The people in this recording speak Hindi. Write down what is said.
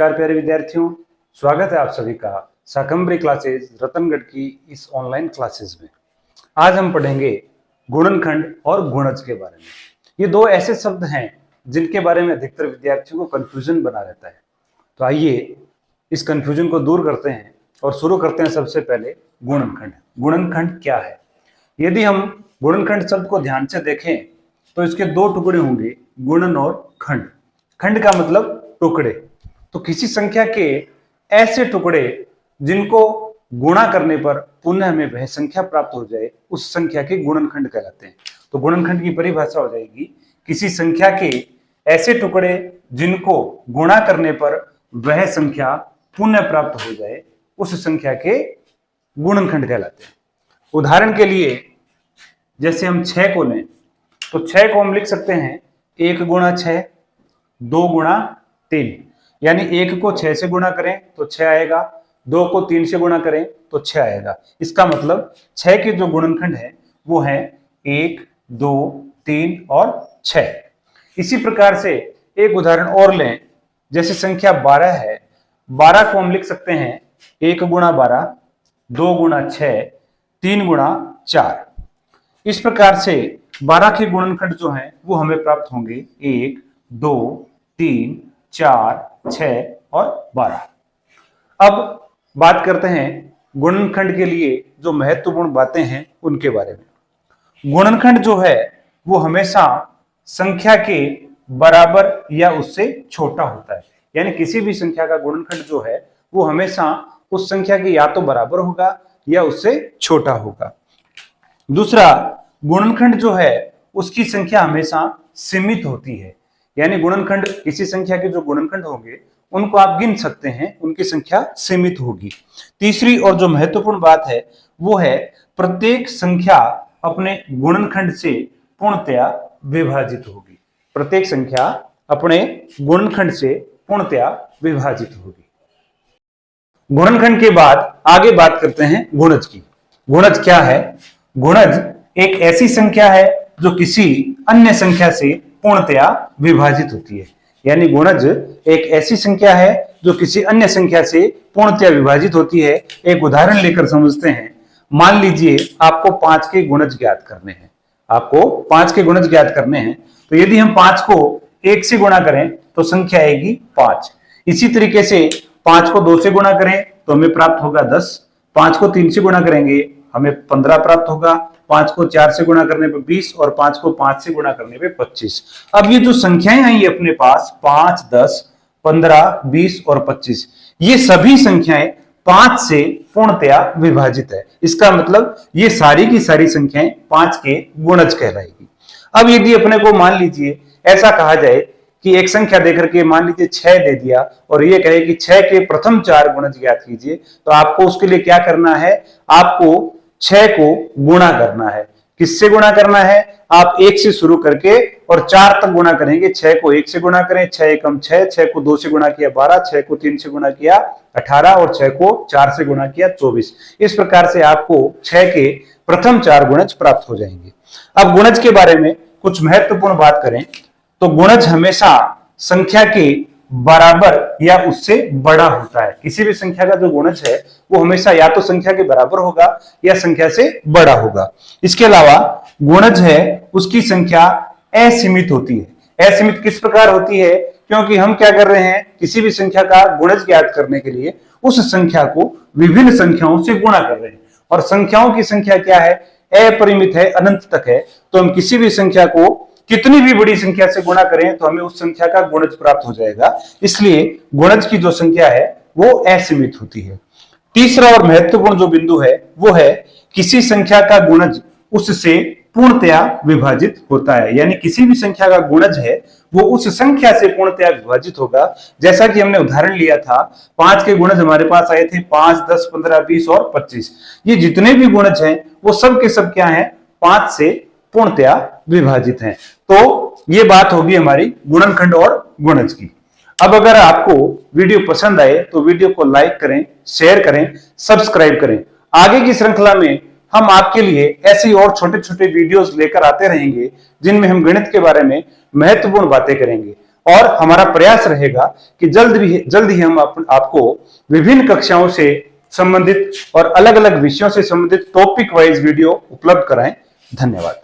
नमस्कार प्यारे विद्यार्थियों, स्वागत है आप सभी का शाकंभरी क्लासेस रतनगढ़ की इस ऑनलाइन क्लासेस में। आज हम पढ़ेंगे गुणनखंड और गुणज के बारे में। ये दो ऐसे शब्द हैं जिनके बारे में अधिकतर विद्यार्थियों को कंफ्यूजन बना रहता है। तो आइए इस कंफ्यूजन को दूर करते हैं और शुरू करते हैं सबसे पहले गुणनखंड। गुणनखंड क्या है? यदि हम गुणनखंड शब्द को ध्यान से देखें तो इसके दो टुकड़े होंगे, गुणन और खंड। खंड का मतलब टुकड़े। तो किसी संख्या के ऐसे टुकड़े जिनको गुणा करने पर पुनः हमें वह संख्या प्राप्त हो जाए, उस संख्या के गुणनखंड कहलाते हैं। तो गुणनखंड की परिभाषा हो जाएगी किसी संख्या के ऐसे टुकड़े जिनको गुणा करने पर वह संख्या पुनः प्राप्त हो जाए, उस संख्या के गुणनखंड कहलाते हैं। उदाहरण के लिए जैसे हम 6 को लें तो 6 को हम लिख सकते हैं 1 गुणा 6, 2 गुणा 3, यानी 1 को 6 से गुणा करें तो 6 आएगा, 2 को 3 से गुणा करें तो 6 आएगा। इसका मतलब 6 के जो गुणनखंड है वो है 1, 2, 3 और 6। इसी प्रकार से एक उदाहरण और लें, जैसे संख्या 12 है। 12 को हम लिख सकते हैं 1 गुणा 12, 2 गुणा 6, 3 गुणा 4। इस प्रकार से 12 के गुणनखंड जो हैं वो हमें प्राप्त होंगे 1, 2, 3, 4, 6 और 12। अब बात करते हैं गुणनखंड के लिए जो महत्वपूर्ण बातें हैं उनके बारे में। गुणनखंड जो है वो हमेशा संख्या के बराबर या उससे छोटा होता है, यानी किसी भी संख्या का गुणनखंड जो है वो हमेशा उस संख्या के या तो बराबर होगा या उससे छोटा होगा। दूसरा, गुणनखंड जो है उसकी संख्या हमेशा सीमित होती है, यानी गुणनखंड किसी संख्या के जो गुणनखंड होंगे उनको आप गिन सकते हैं, उनकी संख्या सीमित होगी। तीसरी और जो महत्वपूर्ण बात है वो है प्रत्येक संख्या अपने गुणनखंड से पूर्णतया विभाजित होगी। प्रत्येक संख्या अपने गुणनखंड से पूर्णतया विभाजित होगी। गुणनखंड के बाद आगे बात करते हैं गुणज की। गुणज क्या है? गुणज एक ऐसी संख्या है जो किसी अन्य संख्या से पूर्णतया विभाजित होती है, यानी गुणज एक ऐसी संख्या है जो किसी अन्य संख्या से पूर्णतया विभाजित होती है। एक उदाहरण लेकर समझते हैं। मान लीजिए आपको 5 के गुणज ज्ञात करने हैं। आपको 5 के गुणज ज्ञात करने हैं, तो यदि हम 5 को 1 से गुणा करें तो संख्या आएगी 5। इसी तरीके से 5 को 2 से गुणा करें तो हमें प्राप्त होगा 10। 5 को 3 से गुणा करेंगे हमें 15 प्राप्त होगा। 5 को 4 से गुणा करने पर 20 और 5 को 5 से गुणा करने पे 25। अब ये जो संख्याएं आई अपने पास 5, 10, 15, 20 और 25, ये सभी संख्याएं 5 से पूर्णतया विभाजित है। इसका मतलब ये सारी की सारी संख्याएं 5 के गुणज कहलाएगी। अब यदि अपने को मान लीजिए ऐसा कहा जाए कि एक संख्या देकर के मान लीजिए 6 दे दिया और ये कहे कि 6 के प्रथम 4 गुणज ज्ञात कीजिए, तो आपको उसके लिए क्या करना है? आपको 6 को गुणा करना है। किससे गुणा करना है? आप 1 से शुरू करके और 4 तक गुणा करेंगे। 6 को 1 से गुणा करें, 6 एकम 6, 6 को 2 से गुणा किया 12, 6 को 3 से गुणा किया 18 और 6 को 4 से गुणा किया 24। इस प्रकार से आपको 6 के प्रथम 4 गुणज प्राप्त हो जाएंगे। अब गुणज के बारे में कुछ महत्वपूर्ण बात करें तो गुणज हमेशा संख्या के बराबर या उससे बड़ा होता है। किसी भी संख्या का जो गुणज है वो हमेशा या तो संख्या के बराबर होगा या संख्या से बड़ा होगा। इसके अलावा गुणज है उसकी संख्या असीमित होती है। असीमित किस प्रकार होती है? क्योंकि हम क्या कर रहे हैं, किसी भी संख्या का गुणज ज्ञात करने के लिए उस संख्या को विभिन्न संख्याओं से गुणा कर रहे हैं, और संख्याओं की संख्या क्या है? अपरिमित है, अनंत तक है। तो हम किसी भी संख्या को कितनी भी बड़ी संख्या से गुणा करें तो हमें उस संख्या का गुणज प्राप्त हो जाएगा। इसलिए गुणज की जो संख्या है वो असीमित होती है। तीसरा और महत्वपूर्ण जो बिंदु है वो है किसी संख्या का गुणज उससे पूर्णतया विभाजित होता है, यानी किसी भी संख्या का गुणज है वो उस संख्या से पूर्णतया विभाजित होगा। जैसा कि हमने उदाहरण लिया था, 5 के गुणज हमारे पास आए थे 5, 10, 15, 20 और 25। ये जितने भी गुणज हैं वो सब के सब क्या हैं? 5 से पूर्णतया विभाजित हैं। तो ये बात होगी हमारी गुणनखंड और गुणज की। अब अगर आपको वीडियो पसंद आए तो वीडियो को लाइक करें, शेयर करें, सब्सक्राइब करें। आगे की श्रृंखला में हम आपके लिए ऐसी और छोटे छोटे वीडियोस लेकर आते रहेंगे जिनमें हम गणित के बारे में महत्वपूर्ण बातें करेंगे। और हमारा प्रयास रहेगा कि जल्द ही हम आपको विभिन्न कक्षाओं से संबंधित और अलग अलग विषयों से संबंधित टॉपिक वाइज वीडियो उपलब्ध कराएं। धन्यवाद।